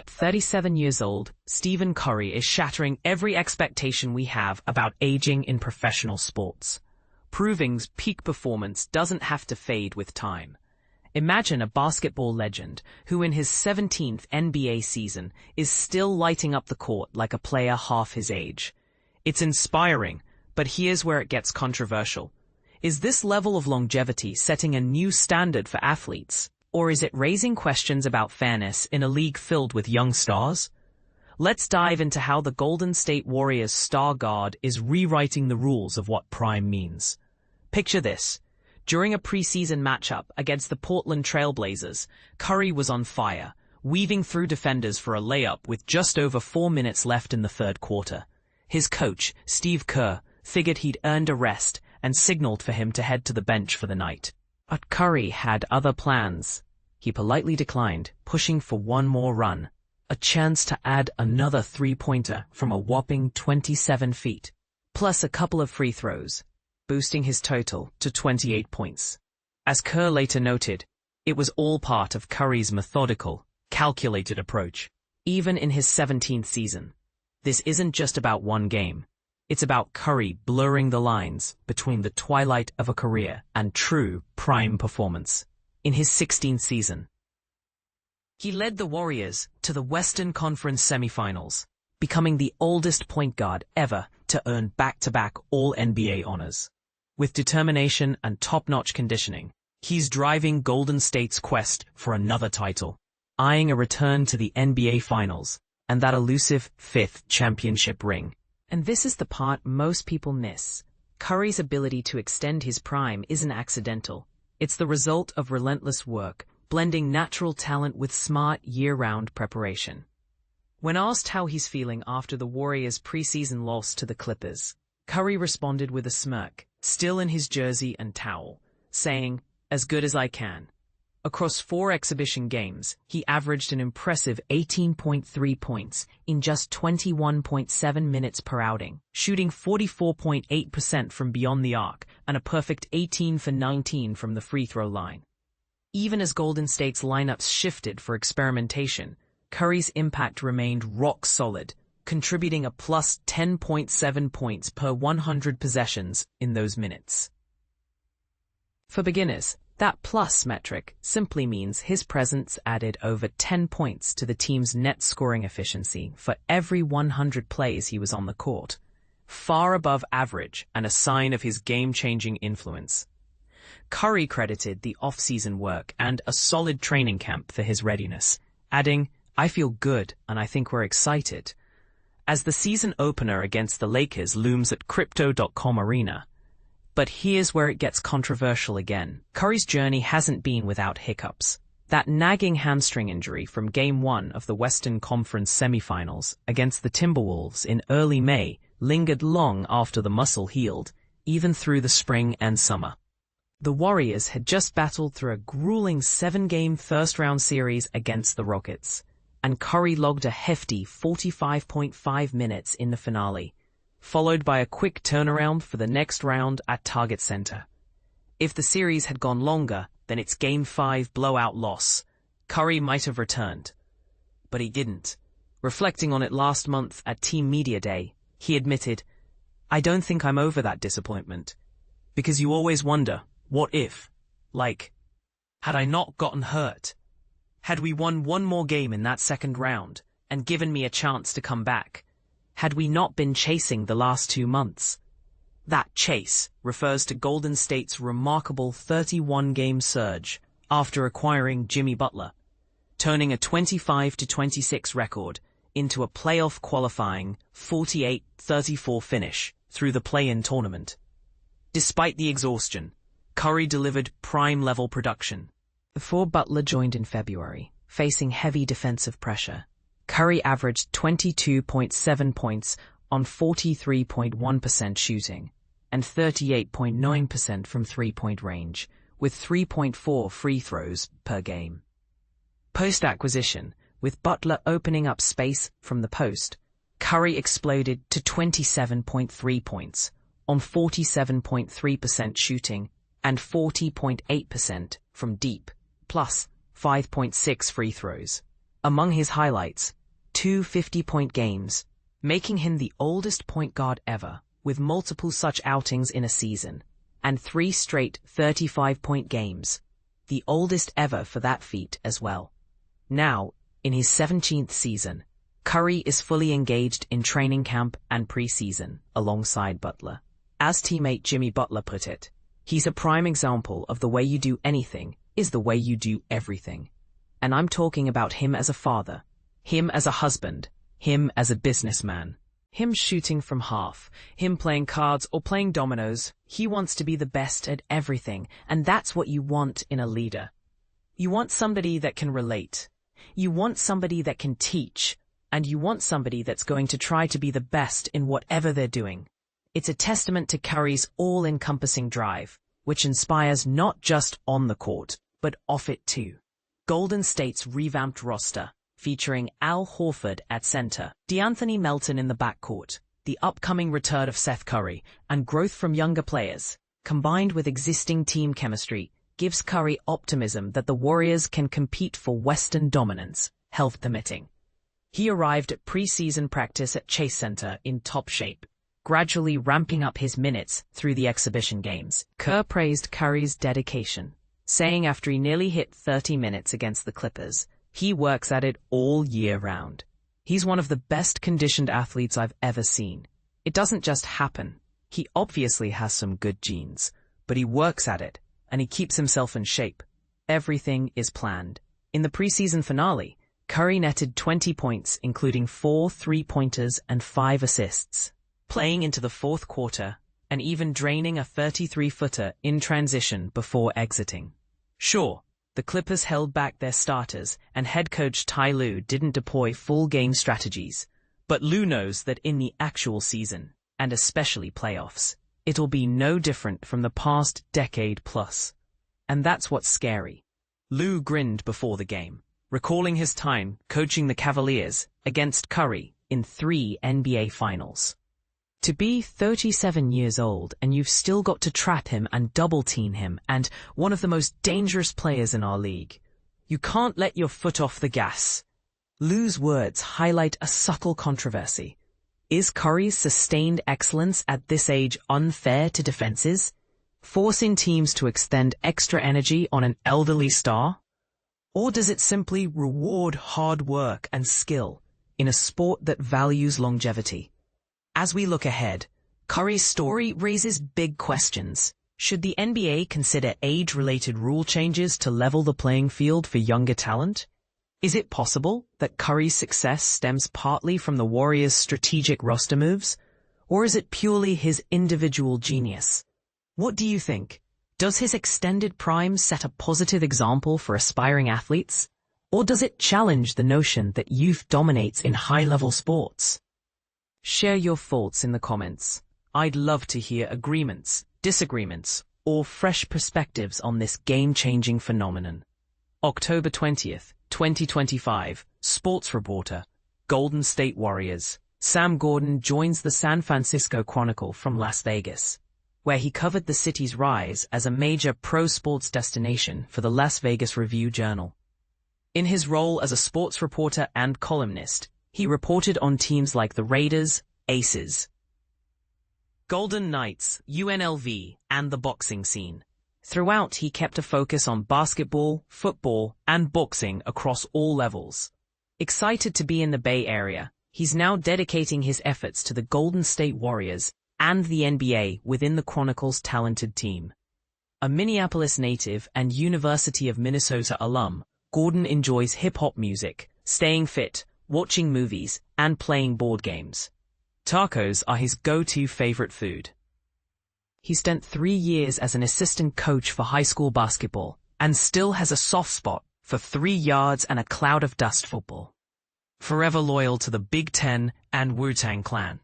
At 37 years old, Stephen Curry is shattering every expectation we have about aging in professional sports. Proving's peak performance doesn't have to fade with time. Imagine a basketball legend who in his 17th NBA season is still lighting up the court like a player half his age. It's inspiring, but here's where it gets controversial. Is this level of longevity setting a new standard for athletes, or is it raising questions about fairness in a league filled with young stars? Let's dive into how the Golden State Warriors star guard is rewriting the rules of what prime means. Picture this. During a preseason matchup against the Portland Trail Blazers, Curry was on fire, weaving through defenders for a layup with just over 4 minutes left in the third quarter. His coach, Steph Curr, figured he'd earned a rest and signaled for him to head to the bench for the night. But Curry had other plans. He politely declined, pushing for one more run, a chance to add another three-pointer from a whopping 27 feet, plus a couple of free throws, boosting his total to 28 points. As Kerr later noted, it was all part of Curry's methodical, calculated approach. Even in his 17th season, this isn't just about one game. It's about Curry blurring the lines between the twilight of a career and true prime performance. In his 16th season, he led the Warriors to the Western Conference semifinals, becoming the oldest point guard ever to earn back-to-back All-NBA honors. With determination and top-notch conditioning, he's driving Golden State's quest for another title, eyeing a return to the NBA Finals and that elusive fifth championship ring. And this is the part most people miss. Curry's ability to extend his prime isn't accidental. It's the result of relentless work, blending natural talent with smart year-round preparation. When asked how he's feeling after the Warriors' preseason loss to the Clippers, Curry responded with a smirk, still in his jersey and towel, saying, "As good as I can." Across 4 exhibition games, he averaged an impressive 18.3 points in just 21.7 minutes per outing, shooting 44.8% from beyond the arc and a perfect 18 for 19 from the free throw line. Even as Golden State's lineups shifted for experimentation, Curry's impact remained rock solid, contributing a plus 10.7 points per 100 possessions in those minutes. For beginners, that plus metric simply means his presence added over 10 points to the team's net scoring efficiency for every 100 plays he was on the court, far above average and a sign of his game-changing influence. Curry credited the offseason work and a solid training camp for his readiness, adding, "I feel good and I think we're excited." As the season opener against the Lakers looms at Crypto.com Arena. But here's where it gets controversial again. Curry's journey hasn't been without hiccups. That nagging hamstring injury from Game 1 of the Western Conference semifinals against the Timberwolves in early May lingered long after the muscle healed, even through the spring and summer. The Warriors had just battled through a grueling 7-game first-round series against the Rockets, and Curry logged a hefty 45.5 minutes in the finale, followed by a quick turnaround for the next round at Target Center. If the series had gone longer than its Game 5 blowout loss, Curry might have returned. But he didn't. Reflecting on it last month at Team Media Day, he admitted, "I don't think I'm over that disappointment. Because you always wonder, what if? Like, had I not gotten hurt? Had we won one more game in that second round and given me a chance to come back? Had we not been chasing the last 2 months?" That chase refers to Golden State's remarkable 31-game surge after acquiring Jimmy Butler, turning a 25-26 record into a playoff qualifying 48-34 finish through the play-in tournament. Despite the exhaustion, Curry delivered prime-level production. Before Butler joined in February, facing heavy defensive pressure, Curry averaged 22.7 points on 43.1% shooting and 38.9% from three-point range, with 3.4 free throws per game. Post-acquisition, with Butler opening up space from the post, Curry exploded to 27.3 points on 47.3% shooting and 40.8% from deep, plus 5.6 free throws. Among his highlights, 2 50-point games, making him the oldest point guard ever, with multiple such outings in a season, and 3 straight 35-point games, the oldest ever for that feat as well. Now, in his 17th season, Curry is fully engaged in training camp and preseason alongside Butler. As teammate Jimmy Butler put it, he's a prime example of the way you do anything is the way you do everything. And I'm talking about him as a father, him as a husband, him as a businessman, him shooting from half, him playing cards or playing dominoes. He wants to be the best at everything, and that's what you want in a leader. You want somebody that can relate. You want somebody that can teach. And you want somebody that's going to try to be the best in whatever they're doing. It's a testament to Curry's all-encompassing drive, which inspires not just on the court, but off it too. Golden State's revamped roster, featuring Al Horford at center, DeAnthony Melton in the backcourt, the upcoming return of Steph Curry, and growth from younger players, combined with existing team chemistry, gives Curry optimism that the Warriors can compete for Western dominance, health permitting. He arrived at preseason practice at Chase Center in top shape, gradually ramping up his minutes through the exhibition games. Kerr praised Curry's dedication, saying after he nearly hit 30 minutes against the Clippers, he works at it all year round. He's one of the best conditioned athletes I've ever seen. It doesn't just happen. He obviously has some good genes, but he works at it, and he keeps himself in shape. Everything is planned. In the preseason finale, Curry netted 20 points, including 4 3-pointers and 5 assists, playing into the fourth quarter and even draining a 33-footer in transition before exiting. Sure, the Clippers held back their starters and head coach Ty Lue didn't deploy full game strategies, but Lue knows that in the actual season, and especially playoffs, it'll be no different from the past decade plus. And that's what's scary. Lue grinned before the game, recalling his time coaching the Cavaliers against Curry in 3 NBA Finals. To be 37 years old and you've still got to trap him and double-team him, and one of the most dangerous players in our league. You can't let your foot off the gas. Lue's words highlight a subtle controversy. Is Curry's sustained excellence at this age unfair to defenses, forcing teams to extend extra energy on an elderly star? Or does it simply reward hard work and skill in a sport that values longevity? As we look ahead, Curry's story raises big questions. Should the NBA consider age-related rule changes to level the playing field for younger talent? Is it possible that Curry's success stems partly from the Warriors' strategic roster moves? Or is it purely his individual genius? What do you think? Does his extended prime set a positive example for aspiring athletes? Or does it challenge the notion that youth dominates in high-level sports? Share your thoughts in the comments. I'd love to hear agreements, disagreements, or fresh perspectives on this game-changing phenomenon. October 20th, 2025, Sports Reporter, Golden State Warriors. Sam Gordon joins the San Francisco Chronicle from Las Vegas, where he covered the city's rise as a major pro sports destination for the Las Vegas Review-Journal. In his role as a sports reporter and columnist, he reported on teams like the Raiders, Aces, Golden Knights, UNLV, and the boxing scene. Throughout, he kept a focus on basketball, football, and boxing across all levels. Excited to be in the Bay Area, he's now dedicating his efforts to the Golden State Warriors and the NBA within the Chronicle's talented team. A Minneapolis native and University of Minnesota alum, Gordon enjoys hip-hop music, staying fit, watching movies, and playing board games. Tacos are his go-to favorite food. He spent 3 years as an assistant coach for high school basketball and still has a soft spot for 3 yards and a cloud of dust football. Forever loyal to the Big Ten and Wu-Tang Clan.